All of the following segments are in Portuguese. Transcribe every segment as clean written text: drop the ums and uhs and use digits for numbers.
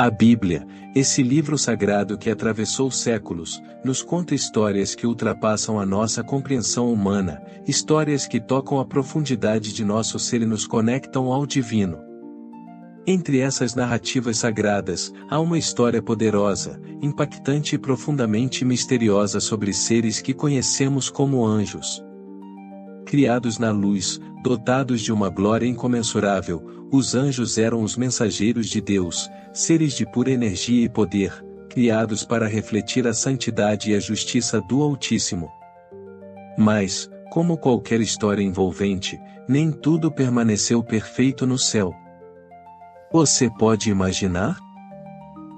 A Bíblia, esse livro sagrado que atravessou séculos, nos conta histórias que ultrapassam a nossa compreensão humana, histórias que tocam a profundidade de nosso ser e nos conectam ao divino. Entre essas narrativas sagradas, há uma história poderosa, impactante e profundamente misteriosa sobre seres que conhecemos como anjos. Criados na luz, dotados de uma glória incomensurável, os anjos eram os mensageiros de Deus, seres de pura energia e poder, criados para refletir a santidade e a justiça do Altíssimo. Mas, como qualquer história envolvente, nem tudo permaneceu perfeito no céu. Você pode imaginar?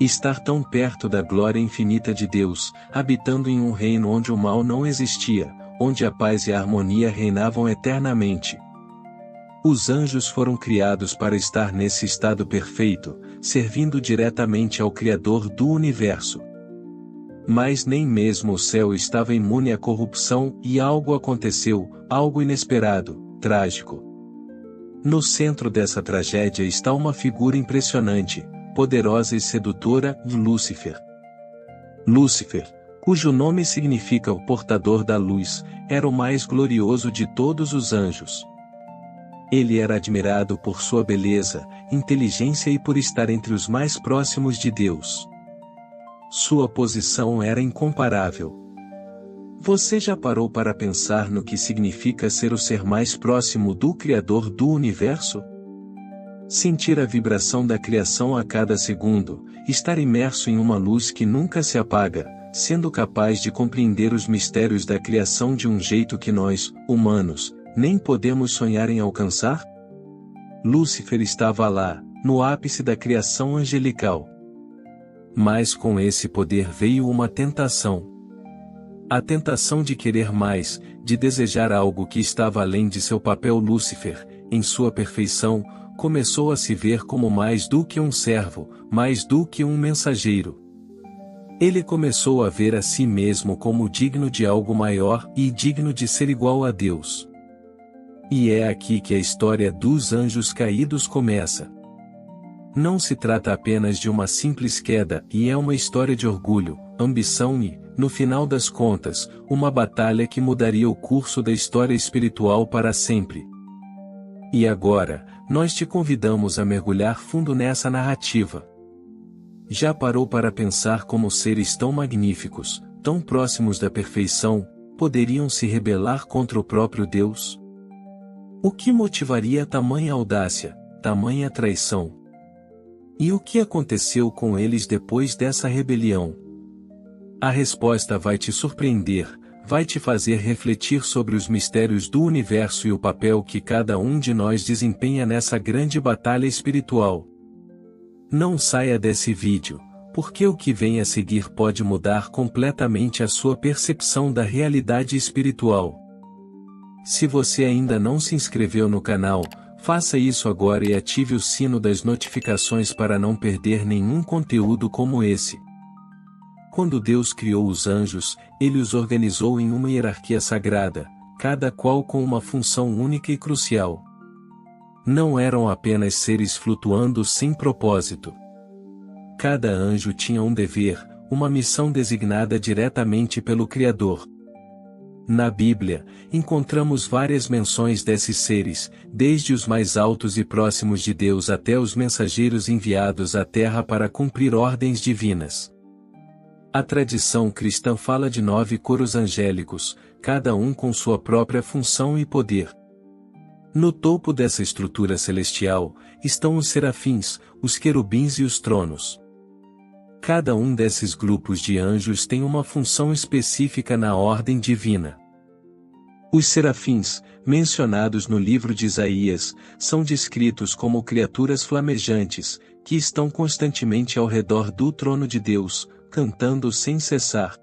Estar tão perto da glória infinita de Deus, habitando em um reino onde o mal não existia, onde a paz e a harmonia reinavam eternamente. Os anjos foram criados para estar nesse estado perfeito, servindo diretamente ao Criador do universo. Mas nem mesmo o céu estava imune à corrupção e algo aconteceu, algo inesperado, trágico. No centro dessa tragédia está uma figura impressionante, poderosa e sedutora, Lúcifer. Lúcifer, cujo nome significa o portador da luz, era o mais glorioso de todos os anjos. Ele era admirado por sua beleza, inteligência e por estar entre os mais próximos de Deus. Sua posição era incomparável. Você já parou para pensar no que significa ser o ser mais próximo do Criador do universo? Sentir a vibração da criação a cada segundo, estar imerso em uma luz que nunca se apaga, sendo capaz de compreender os mistérios da criação de um jeito que nós, humanos, nem podemos sonhar em alcançar? Lúcifer estava lá, no ápice da criação angelical. Mas com esse poder veio uma tentação. A tentação de querer mais, de desejar algo que estava além de seu papel. Lúcifer, em sua perfeição, começou a se ver como mais do que um servo, mais do que um mensageiro. Ele começou a ver a si mesmo como digno de algo maior e digno de ser igual a Deus. E é aqui que a história dos anjos caídos começa. Não se trata apenas de uma simples queda, e é uma história de orgulho, ambição e, no final das contas, uma batalha que mudaria o curso da história espiritual para sempre. E agora, nós te convidamos a mergulhar fundo nessa narrativa. Já parou para pensar como seres tão magníficos, tão próximos da perfeição, poderiam se rebelar contra o próprio Deus? O que motivaria tamanha audácia, tamanha traição? E o que aconteceu com eles depois dessa rebelião? A resposta vai te surpreender, vai te fazer refletir sobre os mistérios do universo e o papel que cada um de nós desempenha nessa grande batalha espiritual. Não saia desse vídeo, porque o que vem a seguir pode mudar completamente a sua percepção da realidade espiritual. Se você ainda não se inscreveu no canal, faça isso agora e ative o sino das notificações para não perder nenhum conteúdo como esse. Quando Deus criou os anjos, Ele os organizou em uma hierarquia sagrada, cada qual com uma função única e crucial. Não eram apenas seres flutuando sem propósito. Cada anjo tinha um dever, uma missão designada diretamente pelo Criador. Na Bíblia, encontramos várias menções desses seres, desde os mais altos e próximos de Deus até os mensageiros enviados à Terra para cumprir ordens divinas. A tradição cristã fala de 9 coros angélicos, cada um com sua própria função e poder. No topo dessa estrutura celestial, estão os serafins, os querubins e os tronos. Cada um desses grupos de anjos tem uma função específica na ordem divina. Os serafins, mencionados no livro de Isaías, são descritos como criaturas flamejantes, que estão constantemente ao redor do trono de Deus, cantando sem cessar.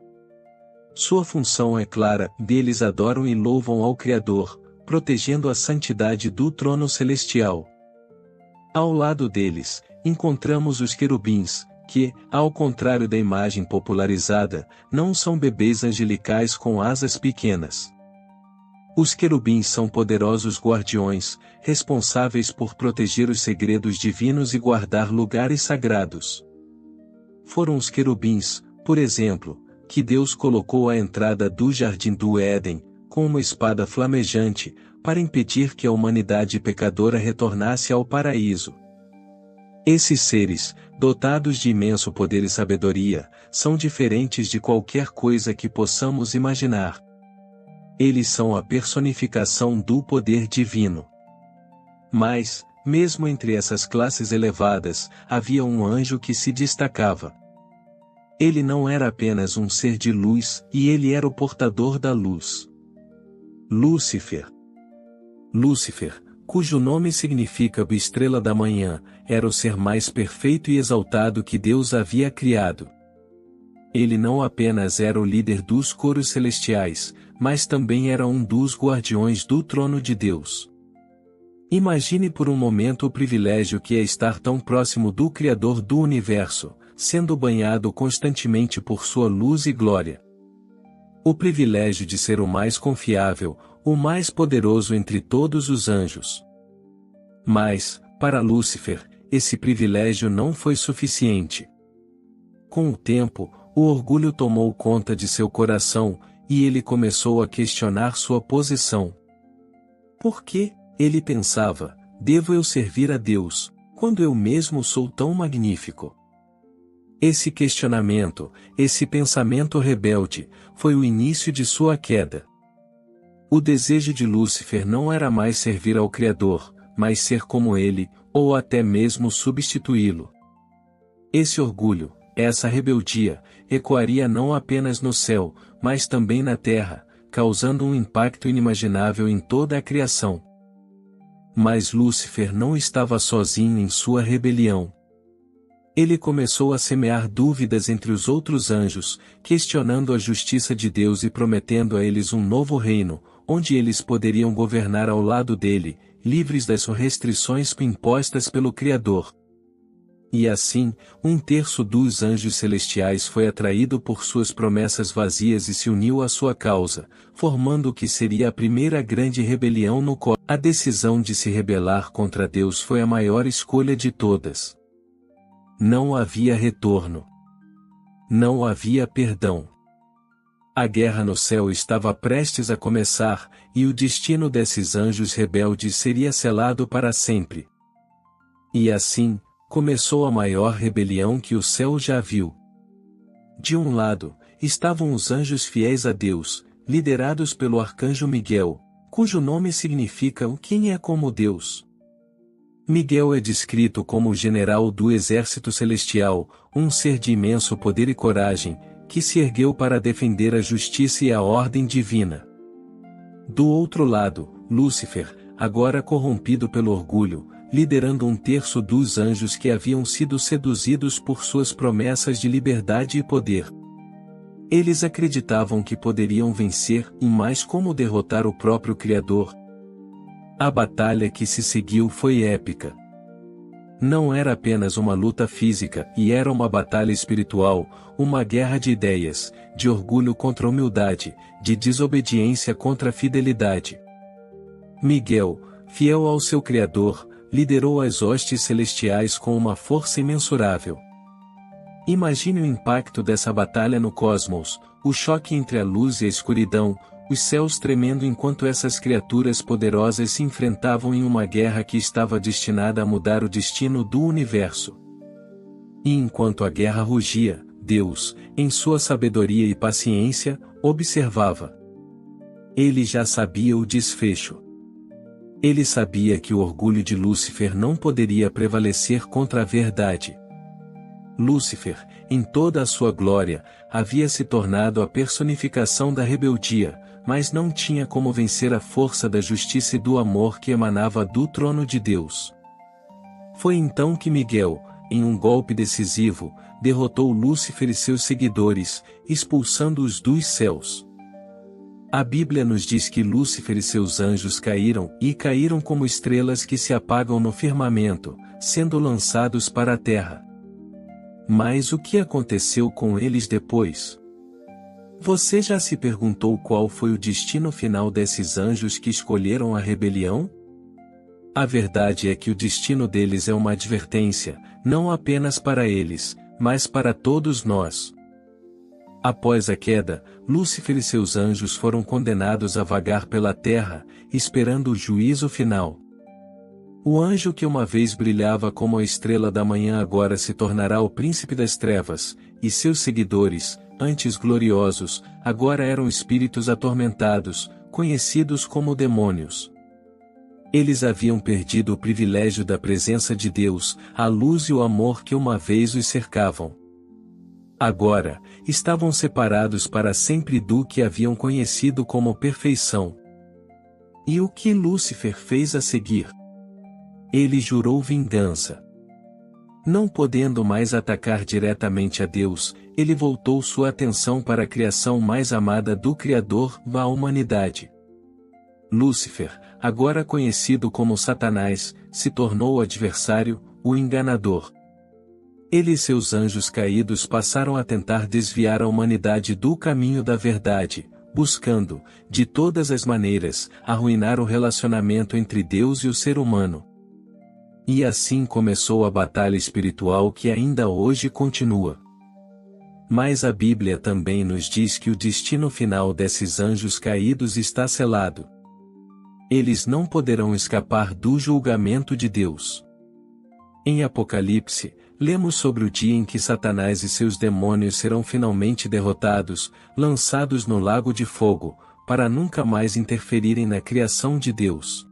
Sua função é clara, deles adoram e louvam ao Criador, protegendo a santidade do trono celestial. Ao lado deles, encontramos os querubins, que, ao contrário da imagem popularizada, não são bebês angelicais com asas pequenas. Os querubins são poderosos guardiões, responsáveis por proteger os segredos divinos e guardar lugares sagrados. Foram os querubins, por exemplo, que Deus colocou à entrada do jardim do Éden, com uma espada flamejante, para impedir que a humanidade pecadora retornasse ao paraíso. Esses seres, dotados de imenso poder e sabedoria, são diferentes de qualquer coisa que possamos imaginar. Eles são a personificação do poder divino. Mas, mesmo entre essas classes elevadas, havia um anjo que se destacava. Ele não era apenas um ser de luz, e ele era o portador da luz. Lúcifer. Lúcifer, cujo nome significa estrela da manhã, era o ser mais perfeito e exaltado que Deus havia criado. Ele não apenas era o líder dos coros celestiais, mas também era um dos guardiões do trono de Deus. Imagine por um momento o privilégio que é estar tão próximo do Criador do Universo, sendo banhado constantemente por sua luz e glória. O privilégio de ser o mais confiável, o mais poderoso entre todos os anjos. Mas, para Lúcifer, esse privilégio não foi suficiente. Com o tempo, o orgulho tomou conta de seu coração, e ele começou a questionar sua posição. Por que, ele pensava, devo eu servir a Deus, quando eu mesmo sou tão magnífico? Esse questionamento, esse pensamento rebelde, foi o início de sua queda. O desejo de Lúcifer não era mais servir ao Criador, mas ser como ele, ou até mesmo substituí-lo. Esse orgulho, essa rebeldia, ecoaria não apenas no céu, mas também na terra, causando um impacto inimaginável em toda a criação. Mas Lúcifer não estava sozinho em sua rebelião. Ele começou a semear dúvidas entre os outros anjos, questionando a justiça de Deus e prometendo a eles um novo reino, onde eles poderiam governar ao lado dele, livres das restrições impostas pelo Criador. E assim, 1/3 dos anjos celestiais foi atraído por suas promessas vazias e se uniu à sua causa, formando o que seria a primeira grande rebelião no qual a decisão de se rebelar contra Deus foi a maior escolha de todas. Não havia retorno. Não havia perdão. A guerra no céu estava prestes a começar, e o destino desses anjos rebeldes seria selado para sempre. E assim, começou a maior rebelião que o céu já viu. De um lado, estavam os anjos fiéis a Deus, liderados pelo arcanjo Miguel, cujo nome significa quem é como Deus. Miguel é descrito como o general do exército celestial, um ser de imenso poder e coragem, que se ergueu para defender a justiça e a ordem divina. Do outro lado, Lúcifer, agora corrompido pelo orgulho, liderando 1/3 dos anjos que haviam sido seduzidos por suas promessas de liberdade e poder. Eles acreditavam que poderiam vencer, e mais como derrotar o próprio Criador. A batalha que se seguiu foi épica. Não era apenas uma luta física, e era uma batalha espiritual, uma guerra de ideias, de orgulho contra humildade, de desobediência contra fidelidade. Miguel, fiel ao seu Criador, liderou as hostes celestiais com uma força imensurável. Imagine o impacto dessa batalha no cosmos, o choque entre a luz e a escuridão, os céus tremendo enquanto essas criaturas poderosas se enfrentavam em uma guerra que estava destinada a mudar o destino do universo. E enquanto a guerra rugia, Deus, em sua sabedoria e paciência, observava. Ele já sabia o desfecho. Ele sabia que o orgulho de Lúcifer não poderia prevalecer contra a verdade. Lúcifer, em toda a sua glória, havia se tornado a personificação da rebeldia, mas não tinha como vencer a força da justiça e do amor que emanava do trono de Deus. Foi então que Miguel, em um golpe decisivo, derrotou Lúcifer e seus seguidores, expulsando-os dos céus. A Bíblia nos diz que Lúcifer e seus anjos caíram como estrelas que se apagam no firmamento, sendo lançados para a terra. Mas o que aconteceu com eles depois? Você já se perguntou qual foi o destino final desses anjos que escolheram a rebelião? A verdade é que o destino deles é uma advertência, não apenas para eles, mas para todos nós. Após a queda, Lúcifer e seus anjos foram condenados a vagar pela terra, esperando o juízo final. O anjo que uma vez brilhava como a estrela da manhã agora se tornará o príncipe das trevas, e seus seguidores, antes gloriosos, agora eram espíritos atormentados, conhecidos como demônios. Eles haviam perdido o privilégio da presença de Deus, a luz e o amor que uma vez os cercavam. Agora, estavam separados para sempre do que haviam conhecido como perfeição. E o que Lúcifer fez a seguir? Ele jurou vingança. Não podendo mais atacar diretamente a Deus, ele voltou sua atenção para a criação mais amada do Criador, a humanidade. Lúcifer, agora conhecido como Satanás, se tornou o adversário, o enganador. Ele e seus anjos caídos passaram a tentar desviar a humanidade do caminho da verdade, buscando, de todas as maneiras, arruinar o relacionamento entre Deus e o ser humano. E assim começou a batalha espiritual que ainda hoje continua. Mas a Bíblia também nos diz que o destino final desses anjos caídos está selado. Eles não poderão escapar do julgamento de Deus. Em Apocalipse, lemos sobre o dia em que Satanás e seus demônios serão finalmente derrotados, lançados no lago de fogo, para nunca mais interferirem na criação de Deus.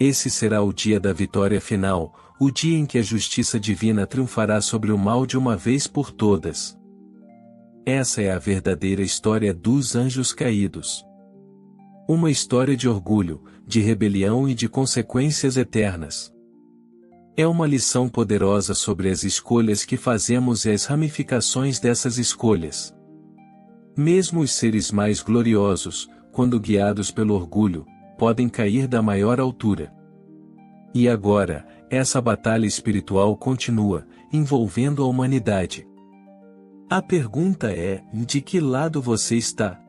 Esse será o dia da vitória final, o dia em que a justiça divina triunfará sobre o mal de uma vez por todas. Essa é a verdadeira história dos anjos caídos. Uma história de orgulho, de rebelião e de consequências eternas. É uma lição poderosa sobre as escolhas que fazemos e as ramificações dessas escolhas. Mesmo os seres mais gloriosos, quando guiados pelo orgulho, podem cair da maior altura. E agora, essa batalha espiritual continua, envolvendo a humanidade. A pergunta é, de que lado você está?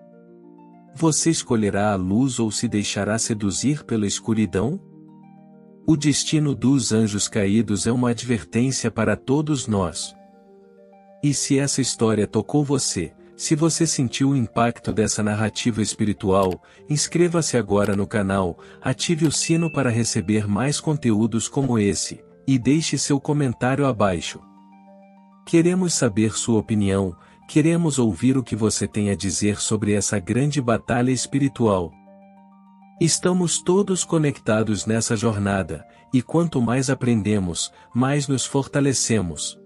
Você escolherá a luz ou se deixará seduzir pela escuridão? O destino dos anjos caídos é uma advertência para todos nós. E se essa história tocou você, se você sentiu o impacto dessa narrativa espiritual, inscreva-se agora no canal, ative o sino para receber mais conteúdos como esse, e deixe seu comentário abaixo. Queremos saber sua opinião, queremos ouvir o que você tem a dizer sobre essa grande batalha espiritual. Estamos todos conectados nessa jornada, e quanto mais aprendemos, mais nos fortalecemos.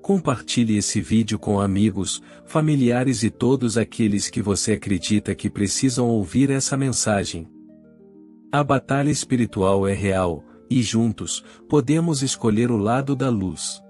Compartilhe esse vídeo com amigos, familiares e todos aqueles que você acredita que precisam ouvir essa mensagem. A batalha espiritual é real, e juntos, podemos escolher o lado da luz.